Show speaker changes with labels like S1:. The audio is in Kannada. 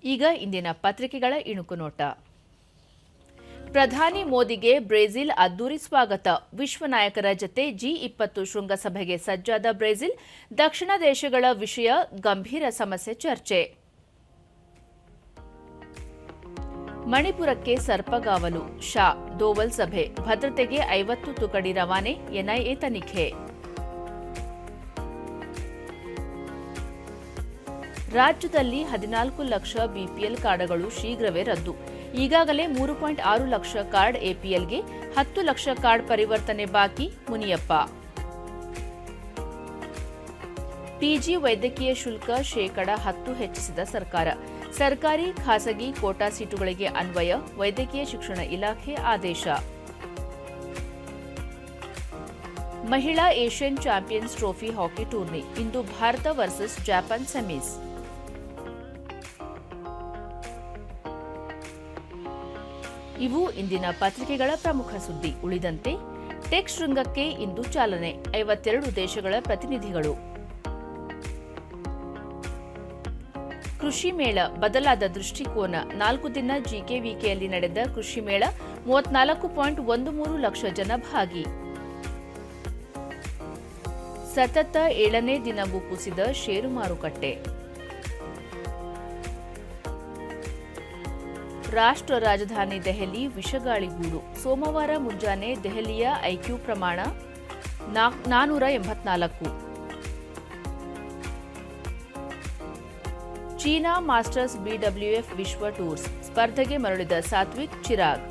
S1: ಈಗ ಇಂದಿನ ಪತ್ರಿಕೆಗಳ ಇಣುಕು ನೋಟ. ಪ್ರಧಾನಿ ಮೋದಿಗೆ ಬ್ರೆಜಿಲ್ ಅದ್ದೂರಿ ಸ್ವಾಗತ. ವಿಶ್ವ ನಾಯಕರ ಜತೆ G20 ಶೃಂಗಸಭೆಗೆ ಸಜ್ಜಾದ ಬ್ರೆಜಿಲ್. ದಕ್ಷಿಣ ದೇಶಗಳ ವಿಷಯ ಗಂಭೀರ ಸಮಸ್ಯೆ ಚರ್ಚೆ. ಮಣಿಪುರಕ್ಕೆ ಸರ್ಪಗಾವಲು. ಶಾ ದೋವಲ್ ಸಭೆ. ಭದ್ರತೆಗೆ 50 ತುಕಡಿ ರವಾನೆ. ಎನ್ಐಎ ತನಿಖೆ. ರಾಜ್ಯದಲ್ಲಿ 14 ಲಕ್ಷ ಬಿಪಿಎಲ್ ಕಾರ್ಡ್ಗಳು ಶೀಘ್ರವೇ ರದ್ದು. ಈಗಾಗಲೇ 3.6 ಲಕ್ಷ ಕಾರ್ಡ್ ಎಪಿಎಲ್ಗೆ, 10 ಲಕ್ಷ ಕಾರ್ಡ್ ಪರಿವರ್ತನೆ ಬಾಕಿ. ಮುನಿಯಪ್ಪ. ಪಿಜಿ ವೈದ್ಯಕೀಯ ಶುಲ್ಕ ಶೇಕಡ 10 ಹೆಚ್ಚಿಸಿದ ಸರ್ಕಾರ. ಸರ್ಕಾರಿ ಖಾಸಗಿ ಕೋಟಾ ಸೀಟುಗಳಿಗೆ ಅನ್ವಯ. ವೈದ್ಯಕೀಯ ಶಿಕ್ಷಣ ಇಲಾಖೆ ಆದೇಶ. ಮಹಿಳಾ Asian champions trophy hockey tourney. ಇಂದು ಭಾರತ ವರ್ಸಸ್ ಜಪಾನ್ ಸೆಮೀಸ್. ಇವು ಇಂದಿನ ಪತ್ರಿಕೆಗಳ ಪ್ರಮುಖ ಸುದ್ದಿ. ಉಳಿದಂತೆ ಟೆಕ್ ಶೃಂಗಕ್ಕೆ ಇಂದು ಚಾಲನೆ. 52 ದೇಶಗಳ ಪ್ರತಿನಿಧಿಗಳು. ಕೃಷಿ ಮೇಳ ಬದಲಾದ ದೃಷ್ಟಿಕೋನ. 4 ದಿನ ಜಿಕೆವಿಕೆಯಲ್ಲಿ ನಡೆದ ಕೃಷಿ ಮೇಳ. 34.13 ಲಕ್ಷ ಜನ ಭಾಗಿ. ಸತತ 7ನೇ ದಿನವೂ ಕುಸಿದ ಷೇರು ಮಾರುಕಟ್ಟೆ. ರಾಷ್ಟ್ರ ರಾಜಧಾನಿ ದೆಹಲಿ ವಿಷಗಾಳಿಗೂಡು. ಸೋಮವಾರ ಮುಂಜಾನೆ ದೆಹಲಿಯ ಐಕ್ಯೂ ಪ್ರಮಾಣ 484. ಚೀನಾ ಮಾಸ್ಟರ್ಸ್ ಬಿಡಬ್ಲ್ಯೂಎಫ್ ವಿಶ್ವ ಟೂರ್ಸ್. ಸ್ಪರ್ಧೆಗೆ ಮರಳಿದ ಸಾತ್ವಿಕ್ ಚಿರಾಗ್.